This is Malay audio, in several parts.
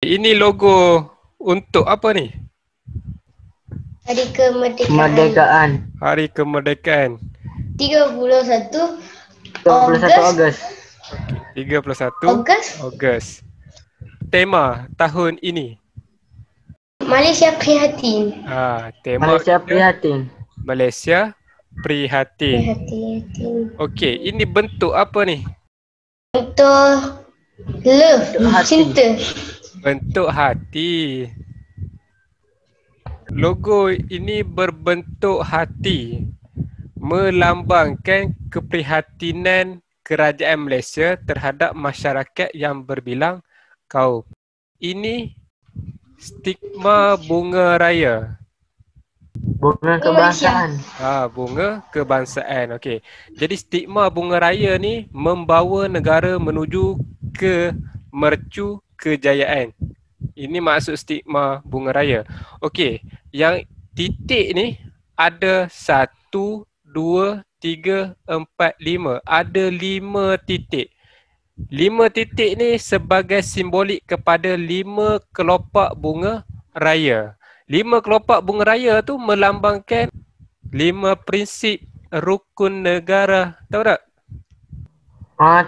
Ini logo untuk apa ni? Hari Kemerdekaan. Kemerdekaan. Hari Kemerdekaan. 31 21 Ogos. Okey, 31 Ogos. Ogos. Tema tahun ini. Malaysia Prihatin. Tema Malaysia kita, Prihatin. Malaysia Prihatin. Prihatin. Okey, ini bentuk apa ni? Untuk love, Untuk hati. cinta. Bentuk hati. Logo ini berbentuk hati, melambangkan keprihatinan kerajaan Malaysia terhadap masyarakat yang berbilang kaum. Ini stigma bunga raya. Bunga kebangsaan. Bunga kebangsaan. Okey. Jadi stigma bunga raya ni membawa negara menuju ke mercu kejayaan. Ini maksud stigma bunga raya. Okey, yang titik ni ada 1, 2, 3, 4, 5. Ada 5 titik. 5 titik ni sebagai simbolik kepada 5 kelopak bunga raya. 5 kelopak bunga raya tu melambangkan 5 prinsip rukun negara. Tahu tak?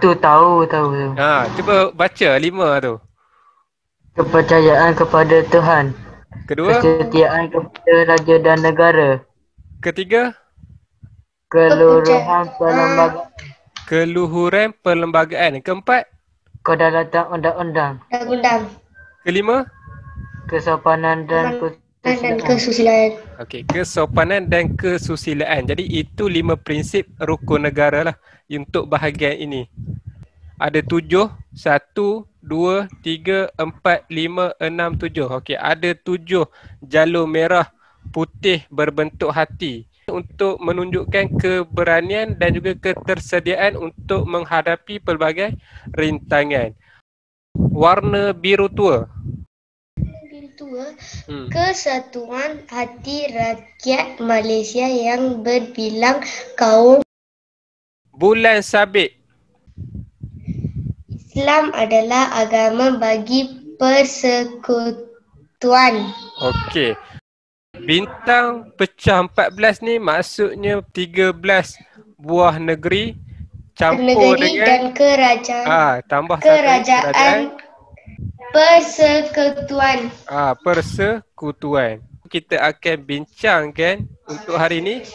Tu tahu. Cuba baca 5 tu. Kepercayaan kepada Tuhan. Kedua, Kesetiaan kepada raja dan negara. ketiga, Keluruhan perlembagaan. keluhuran perlembagaan. Keempat, Kedaulatan undang-undang. Undang-undang. kelima, Kesopanan dan Dan kesusilaan. kesusilaan. okey, kesopanan dan kesusilaan. Jadi itu 5 prinsip rukun negara lah untuk bahagian ini. Ada 7, 1, 2, 3, 4, 5, 6, 7. Okey, ada 7 jalur merah putih berbentuk hati untuk menunjukkan keberanian dan juga ketersediaan untuk menghadapi pelbagai rintangan. Warna biru tua. Tua, kesatuan hati rakyat Malaysia yang berbilang kaum. Bulan sabit. Islam adalah agama bagi persekutuan. Okey. Bintang pecah 14 ni maksudnya 13 buah negeri campur Negeri dengan dan kerajaan. tambah satu kerajaan. Persekutuan. Persekutuan. Kita akan bincangkan untuk hari ini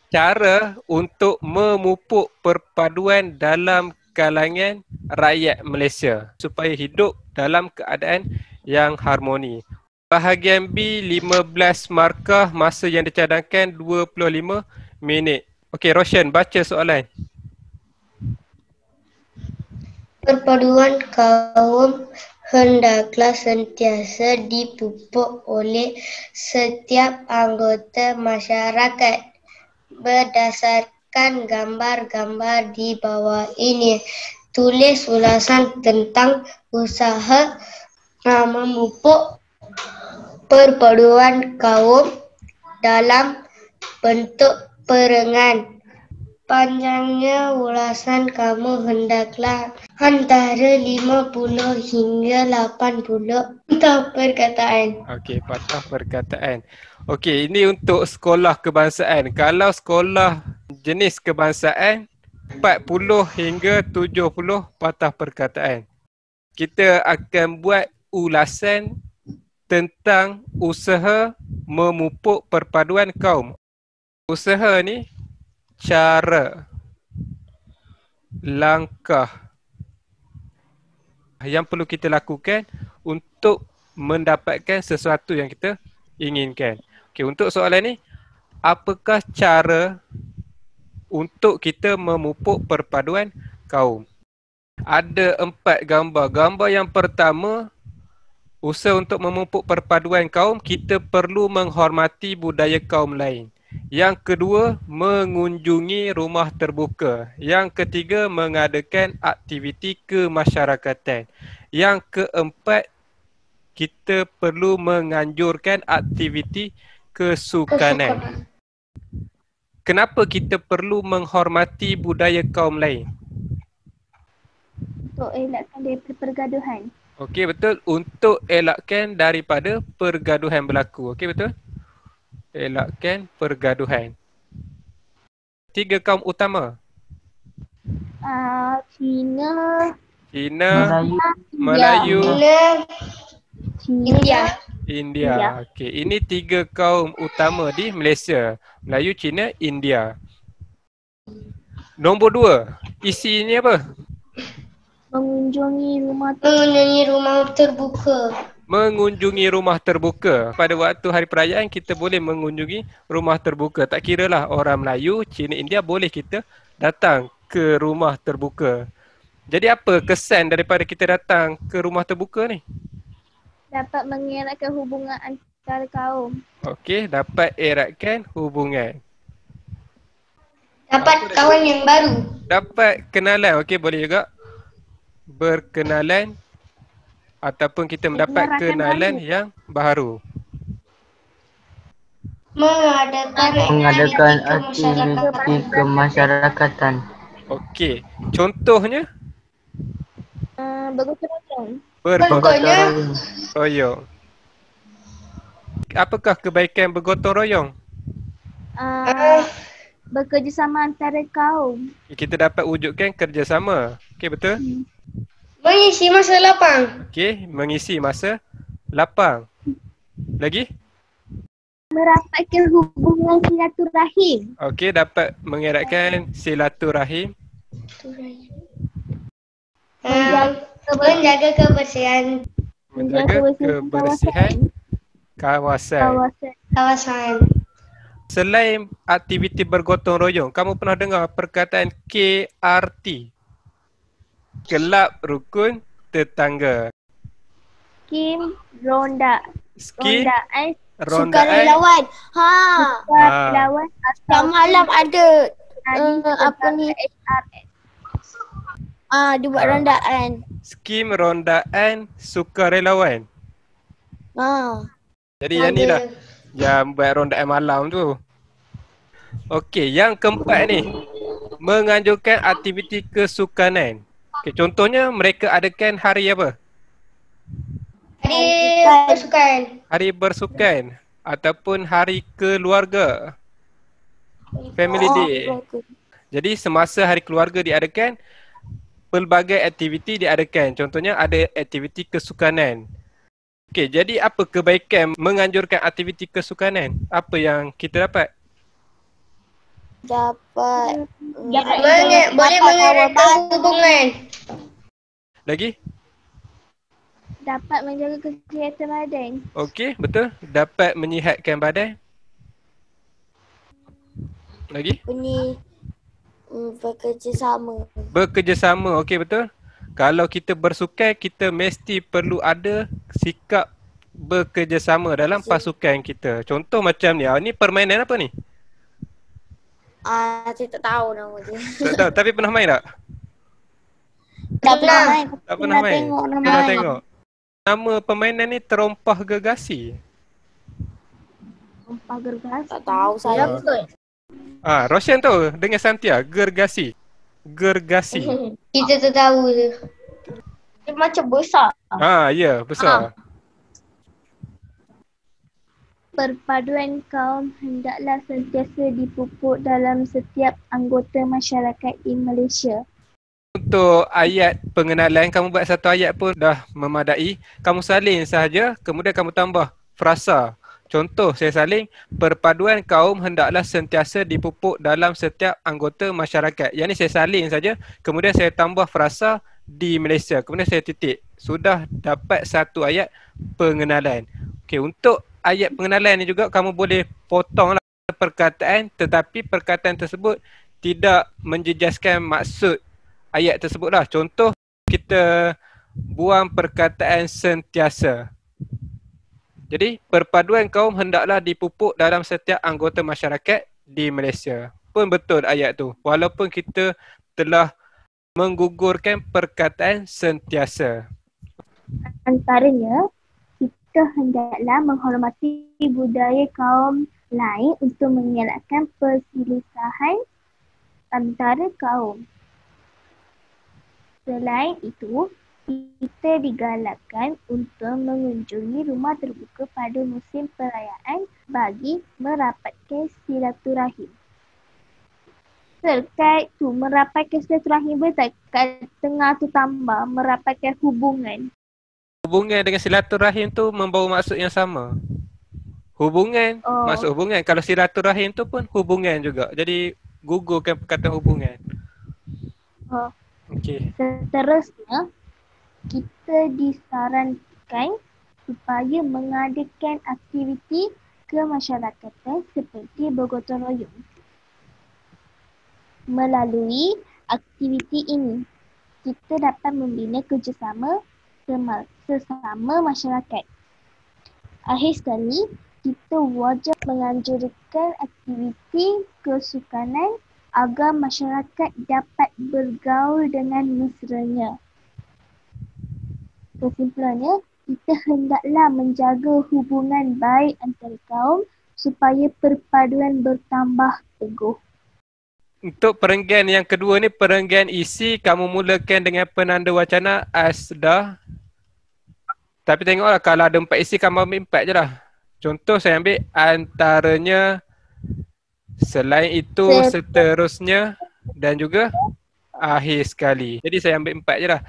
cara untuk memupuk perpaduan dalam kalangan rakyat Malaysia supaya hidup dalam keadaan yang harmoni. Bahagian B, 15 markah, masa yang dicadangkan 25 minit. Okey, Roshan, baca soalan. Perpaduan kaum hendaklah sentiasa dipupuk oleh setiap anggota masyarakat berdasarkan gambar-gambar di bawah ini. Tulis ulasan tentang usaha memupuk perpaduan kaum dalam bentuk perangan. Panjangnya ulasan kamu hendaklah antara 50 hingga 80 patah perkataan. Okey, patah perkataan. Okey, ini untuk sekolah kebangsaan. Kalau sekolah jenis kebangsaan, 40 hingga 70 patah perkataan. Kita akan buat ulasan tentang usaha memupuk perpaduan kaum. Usaha ni cara, langkah yang perlu kita lakukan untuk mendapatkan sesuatu yang kita inginkan. Okey, untuk soalan ni, apakah cara untuk kita memupuk perpaduan kaum? Ada 4 gambar. Gambar yang pertama, usaha untuk memupuk perpaduan kaum, kita perlu menghormati budaya kaum lain. Yang kedua, mengunjungi rumah terbuka. Yang ketiga, mengadakan aktiviti kemasyarakatan. Yang keempat, kita perlu menganjurkan aktiviti kesukanan. Kenapa kita perlu menghormati budaya kaum lain? Untuk elakkan daripada pergaduhan. Okey, betul. Untuk elakkan daripada pergaduhan berlaku. Okey, betul? Elakkan pergaduhan. 3 kaum utama. Cina, Cina, Melayu. Melayu, India. India. Okey, ini 3 kaum utama di Malaysia. Melayu, Cina, India. Nombor 2, isinya apa? mengunjungi rumah Mengunjungi rumah terbuka. Mengunjungi rumah terbuka. Pada waktu hari perayaan kita boleh mengunjungi rumah terbuka. Tak kiralah orang Melayu, Cina, India, boleh kita datang ke rumah terbuka. Jadi apa kesan daripada kita datang ke rumah terbuka ni? dapat mengeratkan hubungan antara kaum. Okey, dapat eratkan hubungan. Dapat kawan yang baru. Dapat kenalan. Okey, boleh juga. Berkenalan ataupun kita mendapat Rakan kenalan baru. yang baru. Mengadakan aktiviti kemasyarakatan. Okey, contohnya Bergotong royong. bergotong Contohnya, royong. Apakah kebaikan bergotong royong? Bekerjasama antara kaum. Kita dapat wujudkan kerjasama. Okey, betul? mengisi masa lapang. Okey, mengisi masa lapang. Lagi? Merapatkan hubungan silaturahim. Okey, dapat mengeratkan silaturahim. Menjaga kebersihan Menjaga kebersihan kawasan. kawasan. Selain aktiviti bergotong royong, kamu pernah dengar perkataan KRT? Kelab Rukun Tetangga. Skim ronda. Skim Rondaan rondaan Sukarelawan. sukarelawan atau Setiap malam ada tadi apa ni? HRS. Dia buat rondaan. Skim rondaan sukarelawan. Jadi yang ni lah yang buat rondaan malam tu. Okey, yang keempat ni menganjurkan aktiviti kesukanan. Okey, contohnya mereka adakan hari apa? Hari bersukan. Hari bersukan ataupun hari keluarga. Family day. Jadi semasa hari keluarga diadakan, pelbagai aktiviti diadakan. Contohnya ada aktiviti kesukanan. Okey, jadi apa kebaikan menganjurkan aktiviti kesukanan? Apa yang kita dapat? Dapat Boleh mengeratkan hubungan. Lagi? Dapat menjaga kesihatan badan. Okey, betul. Dapat menyihatkan badan. Lagi? Ini bekerjasama. Bekerjasama. Okey, betul. Kalau kita bersukan, kita mesti perlu ada sikap bekerjasama dalam pasukan kita. Contoh macam ni. Ni permainan apa ni? Saya tak tahu nama dia. Tak tahu. Tapi pernah main tak? Tak pernah main. Tak pernah main? Tengok nama Pernah main. tengok. Nama permainan ni terompah gergasi. Sumpah gergas. Tak tahu saya. Roshan tahu dengan Santia, gergasi. Gergasi. Kita tak tahu tu. Dia macam besar. Ya, besar. Perpaduan kaum hendaklah sentiasa dipupuk dalam setiap anggota masyarakat di Malaysia. Untuk ayat pengenalan, kamu buat satu ayat pun dah memadai. Kamu salin sahaja, kemudian kamu tambah frasa. Contoh saya salin, perpaduan kaum hendaklah sentiasa dipupuk dalam setiap anggota masyarakat. Yang ni saya salin saja, kemudian saya tambah frasa di Malaysia. Kemudian saya titik. Sudah dapat satu ayat pengenalan. Okey, untuk ayat pengenalan ni juga kamu boleh potonglah perkataan, tetapi perkataan tersebut tidak menjejaskan maksud ayat tersebut lah. Contoh, kita buang perkataan sentiasa. Jadi, perpaduan kaum hendaklah dipupuk dalam setiap anggota masyarakat di Malaysia. Pun betul ayat tu. Walaupun kita telah menggugurkan perkataan sentiasa. Antaranya, kita hendaklah menghormati budaya kaum lain untuk mengelakkan perselisihan antara kaum. Selain itu, kita digalakkan untuk mengunjungi rumah terbuka pada musim perayaan bagi merapatkan silaturahim. Terkait tu, merapatkan silaturahim tak kat tengah tu tambah merapatkan hubungan. Hubungan dengan silaturahim tu membawa maksud yang sama. Hubungan, maksud hubungan. Kalau silaturahim tu pun hubungan juga. Jadi gugurkan perkataan hubungan. Okey. Seterusnya, kita disarankan supaya mengadakan aktiviti kemasyarakatan seperti bergotong royong. Melalui aktiviti ini, kita dapat membina kerjasama sesama masyarakat. Akhir sekali, kita wajib menganjurkan aktiviti kesukanan agar masyarakat dapat bergaul dengan mesranya. Kesimpulannya, kita hendaklah menjaga hubungan baik antara kaum supaya perpaduan bertambah teguh. Untuk perenggan yang kedua ni, perenggan isi, kamu mulakan dengan penanda wacana as dah. Tapi tengoklah, kalau ada 4 isi, kamu ambil 4 je lah. Contoh saya ambil antaranya, selain itu, seterusnya dan juga akhir sekali. Jadi saya ambil 4 je lah.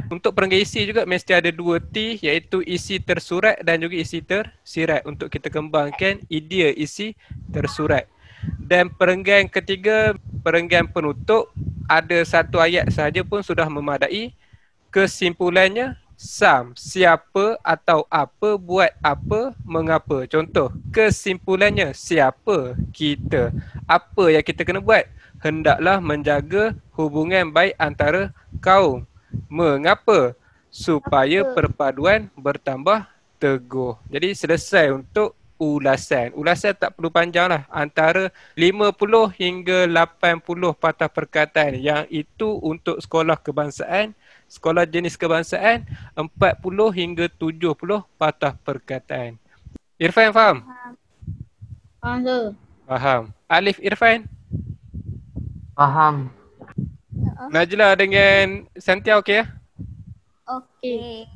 Untuk perenggan isi juga mesti ada 2 T, iaitu isi tersurat dan juga isi tersirat untuk kita kembangkan idea isi tersurat. Dan perenggan ketiga, perenggan penutup, ada 1 ayat sahaja pun sudah memadai. Kesimpulannya, siapa atau apa, buat apa, mengapa. Contoh, kesimpulannya, siapa kita, apa yang kita kena buat, hendaklah menjaga hubungan baik antara kaum. Mengapa? Supaya perpaduan bertambah teguh. Jadi selesai untuk ulasan. Ulasan tak perlu panjang lah. Antara 50 hingga 80 patah perkataan. Yang itu untuk sekolah kebangsaan. Sekolah jenis kebangsaan 40 hingga 70 patah perkataan. Irfan faham? Faham tu. Faham. Alif Irfan? Faham. Najla dengan Santia okey ya? Okey.